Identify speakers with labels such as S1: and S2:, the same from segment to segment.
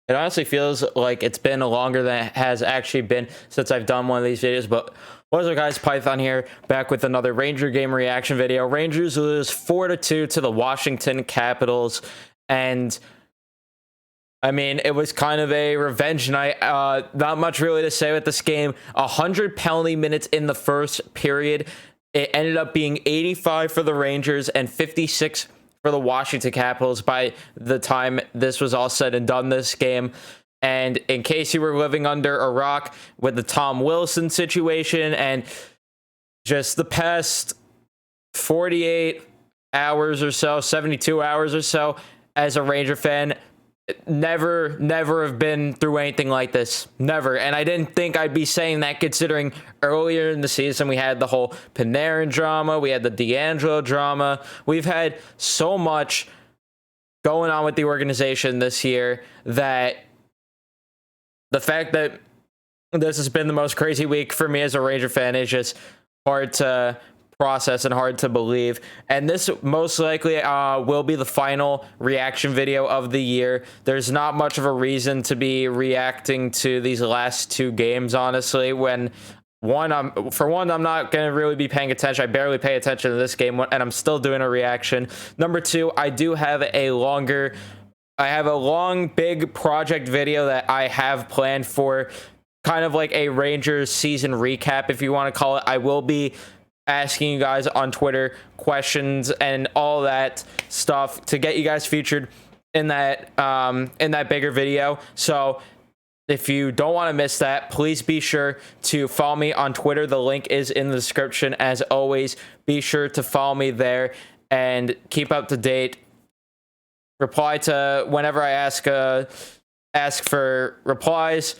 S1: It honestly feels like it's been longer than it has actually been since I've done one of these videos. But what's up, guys? Python here, back with another Ranger game reaction video. Rangers lose 4-2 to the Washington Capitals, and I mean, it was kind of a revenge night. Not much really to say with this game. 100 penalty minutes in the first period. It ended up being 85 for the Rangers and 56 for the Washington Capitals by the time this was all said and done, this game. And in case you were living under a rock with the Tom Wilson situation and just the past 48 hours or so, 72 hours or so, as a Ranger fan, never have been through anything like this. Never. And I didn't think I'd be saying that, considering earlier in the season we had the whole Panarin drama, we had the D'Angelo drama. We've had so much going on with the organization this year that the fact that this has been the most crazy week for me as a Ranger fan is just hard to process and hard to believe. And this most likely will be the final reaction video of the year. There's not much of a reason to be reacting to these last two games, honestly, when I'm not going to really be paying attention. I barely pay attention to this game, and I'm still doing a reaction. Number two, I have a long, big project video that I have planned for, kind of like a Rangers season recap, if you want to call it. I will be asking you guys on Twitter questions and all that stuff to get you guys featured in that bigger video. So if you don't want to miss that, please be sure to follow me on Twitter. The link is in the description. As always, be sure to follow me there and keep up to date. Reply to whenever I ask for replies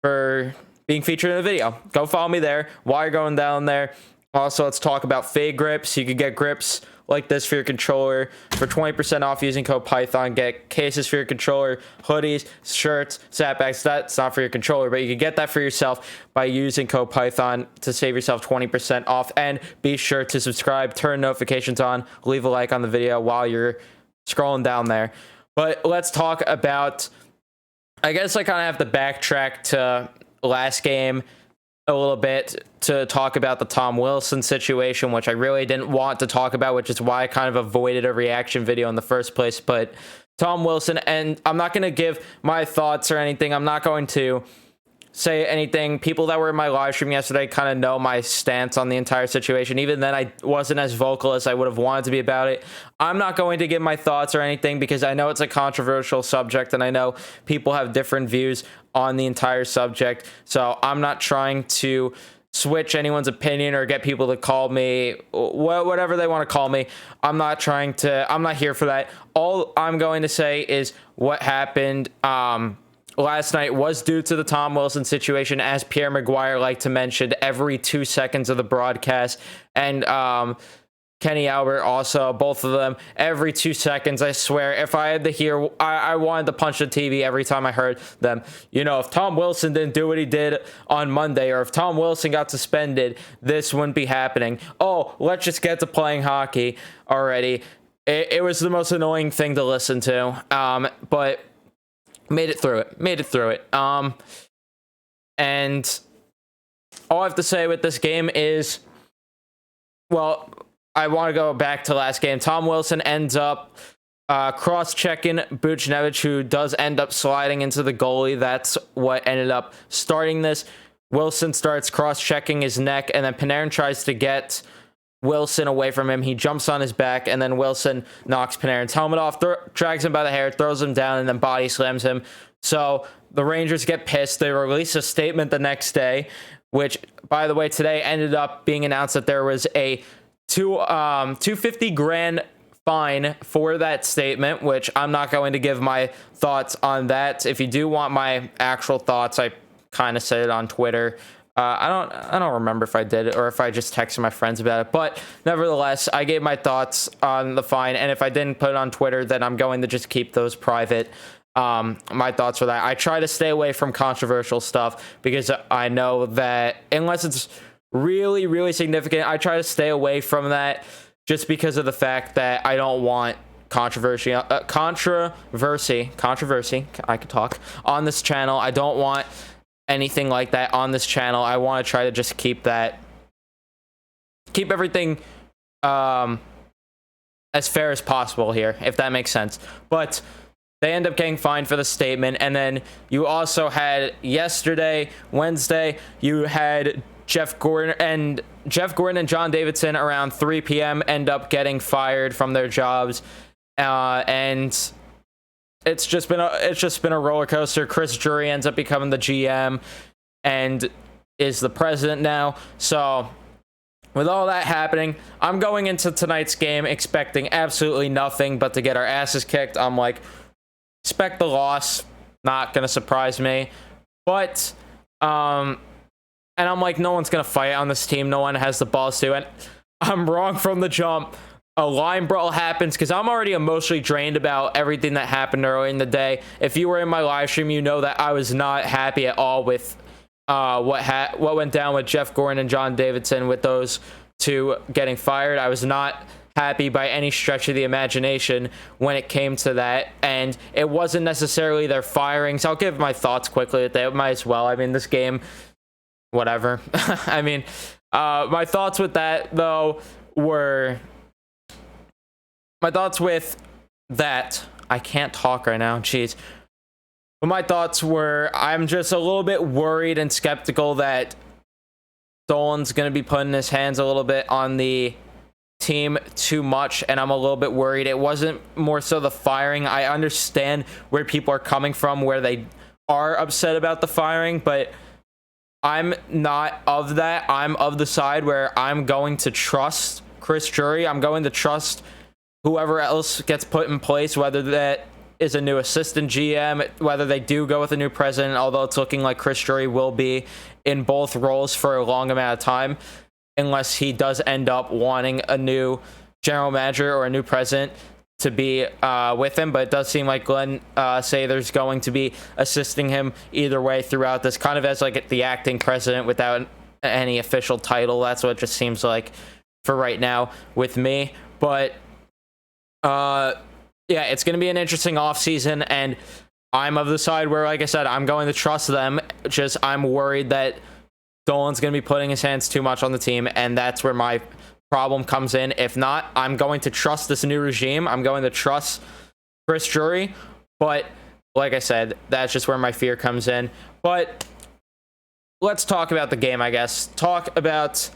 S1: for being featured in the video. Go follow me there while you're going down there. Also, let's talk about Fade grips. You can get grips like this for your controller for 20% off using code Python. Get cases for your controller, hoodies, shirts, snapbacks. That's not for your controller, but you can get that for yourself by using code Python to save yourself 20% off. And be sure to subscribe, turn notifications on, leave a like on the video while you're scrolling down there. But let's talk about, I guess I kind of have to backtrack to last game a little bit to talk about the Tom Wilson situation, which I really didn't want to talk about, which is why I kind of avoided a reaction video in the first place. But Tom Wilson, and I'm not going to give my thoughts or anything. I'm not going to say anything. People that were in my live stream yesterday kind of know my stance on the entire situation. Even then, I wasn't as vocal as I would have wanted to be about it. I'm not going to give my thoughts or anything because I know it's a controversial subject and I know people have different views on the entire subject. So I'm not trying to switch anyone's opinion or get people to call me whatever they want to call me. I'm not here for that. All I'm going to say is what happened last night was due to the Tom Wilson situation, as Pierre Maguire liked to mention every 2 seconds of the broadcast, and Kenny Albert also, both of them, every 2 seconds. I swear, if I had to hear, I wanted to punch the TV every time I heard them. You know, if Tom Wilson didn't do what he did on Monday, or if Tom Wilson got suspended, this wouldn't be happening. Oh, let's just get to playing hockey already. It was the most annoying thing to listen to, but made it through it. And all I have to say with this game is, well, I want to go back to last game. Tom Wilson ends up cross-checking Buchnevich, who does end up sliding into the goalie. That's what ended up starting this. Wilson starts cross-checking his neck, and then Panarin tries to get Wilson away from him. He jumps on his back, and then Wilson knocks Panarin's helmet off, drags him by the hair, throws him down, and then body slams him. So the Rangers get pissed. They release a statement the next day, which, by the way, today ended up being announced that there was a $250,000 fine for that statement, which I'm not going to give my thoughts on that. If you do want my actual thoughts, I kind of said it on Twitter. I don't remember if I did it or if I just texted my friends about it, but nevertheless, I gave my thoughts on the fine, and if I didn't put it on Twitter, then I'm going to just keep those private. My thoughts for that. I try to stay away from controversial stuff because I know that unless it's really, really significant, I try to stay away from that just because of the fact that I don't want controversy. I could talk on this channel. I don't want anything like that on this channel. I want to try to just keep everything as fair as possible here, if that makes sense. But they end up getting fined for the statement. And then you also had yesterday, Wednesday, you had Jeff Gordon and John Davidson around 3 p.m. end up getting fired from their jobs. And it's just been a roller coaster. Chris Drury ends up becoming the GM and is the president now. So with all that happening, I'm going into tonight's game expecting absolutely nothing but to get our asses kicked. I'm like, expect the loss, not gonna surprise me. But and I'm like, no one's gonna fight on this team, no one has the balls to. And I'm wrong from the jump. A line brawl happens because I'm already emotionally drained about everything that happened early in the day. If you were in my live stream, you know that I was not happy at all with what went down with Jeff Gordon and John Davidson, with those two getting fired. I was not happy by any stretch of the imagination when it came to that, and it wasn't necessarily their firings. I'll give my thoughts quickly. They might as well. I mean, this game, whatever. I mean, my thoughts with that though were, my thoughts with that, I can't talk right now, jeez. But my thoughts were, I'm just a little bit worried and skeptical that Dolan's going to be putting his hands a little bit on the team too much, and I'm a little bit worried. It wasn't more so the firing. I understand where people are coming from, where they are upset about the firing, but I'm not of that. I'm of the side where I'm going to trust Chris Drury. I'm going to trust whoever else gets put in place, whether that is a new assistant GM, whether they do go with a new president, although it's looking like Chris Drury will be in both roles for a long amount of time, unless he does end up wanting a new general manager or a new president to be with him. But it does seem like Glenn Sather's going to be assisting him either way throughout this, kind of as like the acting president without any official title. That's what it just seems like for right now with me. But yeah, it's going to be an interesting offseason, and I'm of the side where, like I said, I'm going to trust them. Just I'm worried that Dolan's going to be putting his hands too much on the team, and that's where my problem comes in. If not, I'm going to trust this new regime. I'm going to trust Chris Drury, but like I said, that's just where my fear comes in. But let's talk about the game, I guess. Talk about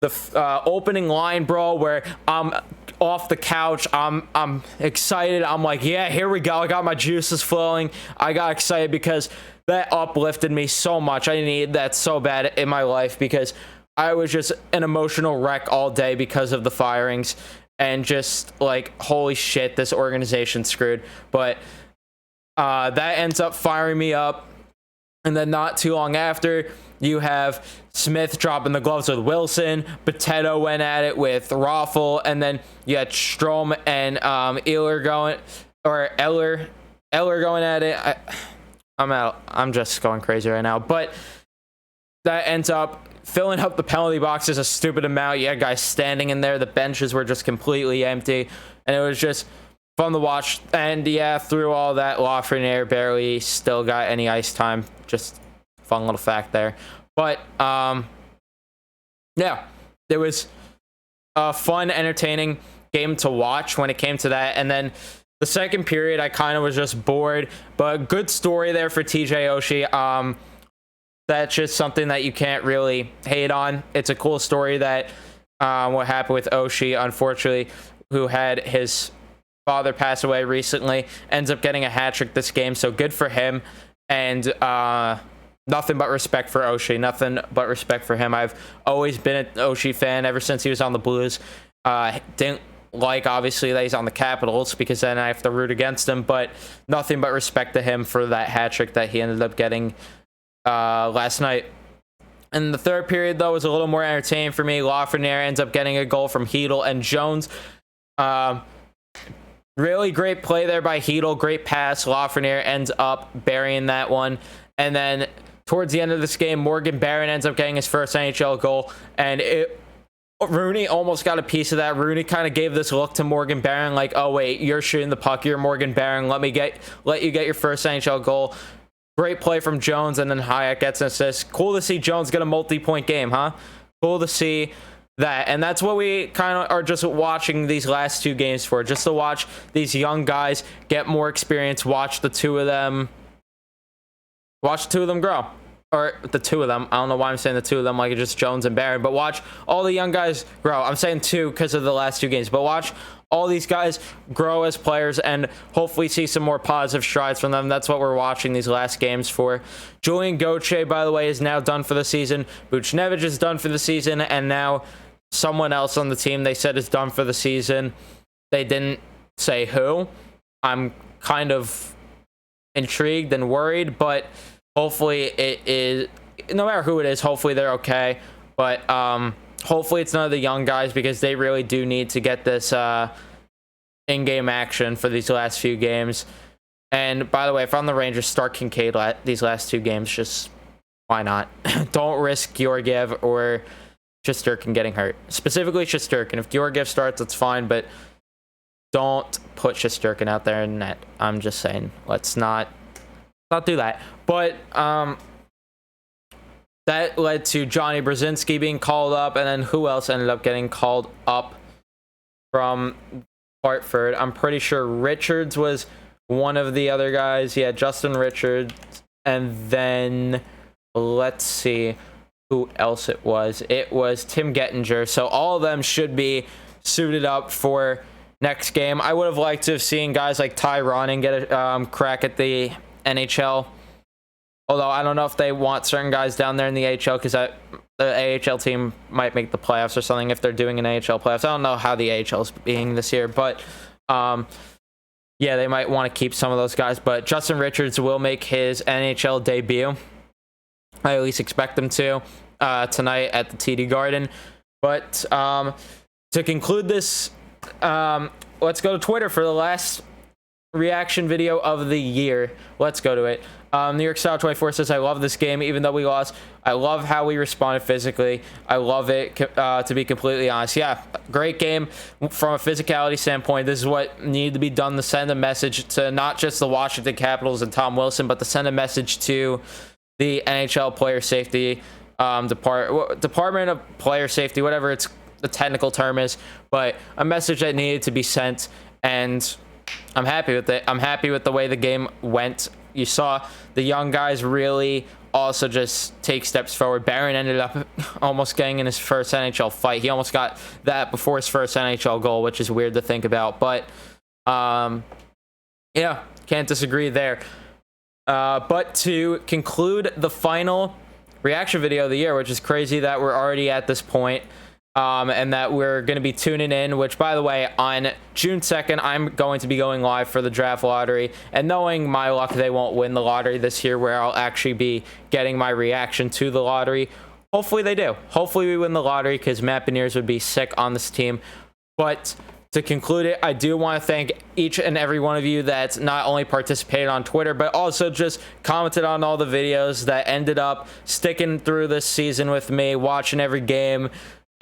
S1: the opening line brawl, where I'm off the couch. I'm excited. I'm like, yeah, here we go. I got my juices flowing. I got excited because that uplifted me so much. I needed that so bad in my life, because I was just an emotional wreck all day because of the firings, and just like, holy shit, this organization's screwed. But that ends up firing me up. And then not too long after, you have Smith dropping the gloves with Wilson. Potato went at it with Raffle. And then you had Strom and Eller going at it. I'm just going crazy right now. But that ends up filling up the penalty boxes a stupid amount. You had guys standing in there. The benches were just completely empty. And it was just fun to watch. And yeah, through all that, Lafreniere barely still got any ice time. Just fun little fact there. But yeah, there was a fun, entertaining game to watch when it came to that. And then the second period, I kind of was just bored, but good story there for TJ Oshie. That's just something that you can't really hate on. It's a cool story that what happened with Oshie, unfortunately, who had his father pass away recently, ends up getting a hat trick this game. So good for him. And nothing but respect for Oshie. Nothing but respect for him. I've always been an Oshie fan ever since he was on the Blues. Didn't like, obviously, that he's on the Capitals, because then I have to root against him. But nothing but respect to him for that hat trick that he ended up getting last night. And the third period, though, was a little more entertaining for me. Lafreniere ends up getting a goal from Hedel and Jones. Really great play there by Hedel. Great pass. Lafreniere ends up burying that one. And then towards the end of this game, Morgan Barron ends up getting his first NHL goal. And it Rooney almost got a piece of that. Rooney kind of gave this look to Morgan Barron, like, oh wait, you're shooting the puck, you're Morgan Barron, let you get your first NHL goal. Great play from Jones, and then Hayek gets an assist. Cool to see Jones get a multi-point game, huh? Cool to see that. And that's what we kind of are just watching these last 2 games for, just to watch these young guys get more experience, watch the two of them grow. Or the 2 of them. I don't know why I'm saying the 2 of them like it's just Jones and Barron, but watch all the young guys grow. I'm saying 2 because of the last 2 games, but watch all these guys grow as players and hopefully see some more positive strides from them. That's what we're watching these last games for. Julian Gauthier, by the way, is now done for the season. Buchnevich is done for the season, and now someone else on the team they said is done for the season. They didn't say who. I'm kind of intrigued and worried, but hopefully it is, no matter who it is, hopefully they're okay. But hopefully it's none of the young guys, because they really do need to get this in-game action for these last few games. And by the way, if I'm the Rangers, start Kincaid these last 2 games. Just why not? Don't risk Georgiev or Shesterkin getting hurt. Specifically Shesterkin. If Georgiev starts, that's fine, but don't put Shesterkin out there in net. I'm just saying, let's not do that. But that led to Johnny Brzezinski being called up, and then who else ended up getting called up from Hartford? I'm pretty sure Richards was one of the other guys. Yeah, Justin Richards. And then let's see who else it was. It was Tim Gettinger. So all of them should be suited up for next game. I would have liked to have seen guys like Ty Ronning get a crack at the NHL. Although I don't know if they want certain guys down there in the AHL, because the AHL team might make the playoffs or something if they're doing an AHL playoffs. I don't know how the AHL is being this year, but yeah, they might want to keep some of those guys. But Justin Richards will make his NHL debut. I at least expect them to tonight at the TD Garden. But to conclude this, let's go to Twitter for the last reaction video of the year. Let's go to it. New York Style 24 says, I love this game even though we lost. I love how we responded physically. I love it, to be completely honest. Yeah, great game from a physicality standpoint. This is what needed to be done to send a message to not just the Washington Capitals and Tom Wilson, but to send a message to the NHL player safety department of player safety, whatever the technical term is, but a message that needed to be sent. And I'm happy with it. I'm happy with the way the game went. You saw the young guys really also just take steps forward. Barron ended up almost getting in his first NHL fight. He almost got that before his first NHL goal, which is weird to think about. But, yeah, can't disagree there. But to conclude the final reaction video of the year, which is crazy that we're already at this point, and that we're going to be tuning in, which, by the way, on June 2nd, I'm going to be going live for the draft lottery, and knowing my luck, they won't win the lottery this year, where I'll actually be getting my reaction to the lottery. Hopefully they do. Hopefully we win the lottery, because Matt Beniers would be sick on this team. But to conclude it, I do want to thank each and every one of you that's not only participated on Twitter, but also just commented on all the videos that ended up sticking through this season with me, watching every game,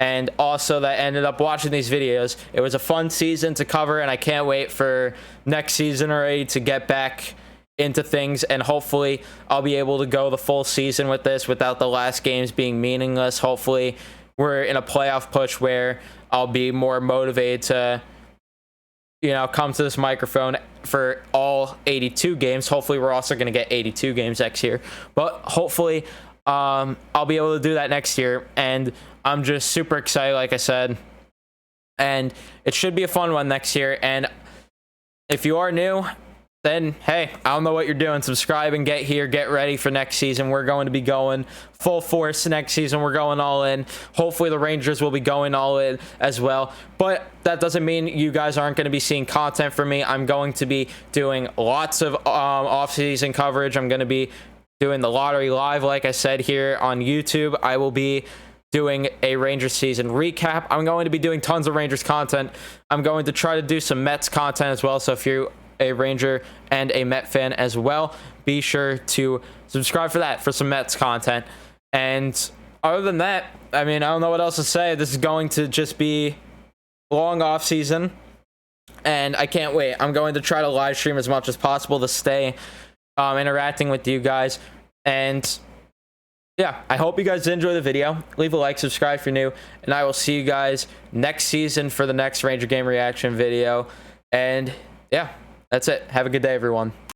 S1: and also that ended up watching these videos. It was a fun season to cover, and I can't wait for next season already to get back into things, and hopefully I'll be able to go the full season with this without the last games being meaningless. Hopefully we're in a playoff push where I'll be more motivated to, come to this microphone for all 82 games. Hopefully we're also going to get 82 games next year, but hopefully I'll be able to do that next year, and I'm just super excited, like I said, and it should be a fun one next year. And if you are new, then hey, I don't know what you're doing. Subscribe and get here. Get ready for next season. We're going to be going full force next season. We're going all in. Hopefully the Rangers will be going all in as well. But that doesn't mean you guys aren't going to be seeing content from me. I'm going to be doing lots of off-season coverage. I'm going to be doing the lottery live, like I said, here on YouTube. I will be doing a Rangers season recap. I'm going to be doing tons of Rangers content. I'm going to try to do some Mets content as well. So if you're a Ranger and a Met fan as well, be sure to subscribe for that, for some Mets content. And other than that, I mean, I don't know what else to say. This is going to just be long off season, and I can't wait. I'm going to try to live stream as much as possible to stay interacting with you guys. And yeah, I hope you guys enjoy the video. Leave a like, subscribe if you're new, and I will see you guys next season for the next Ranger game reaction video. And yeah, that's it. Have a good day, everyone.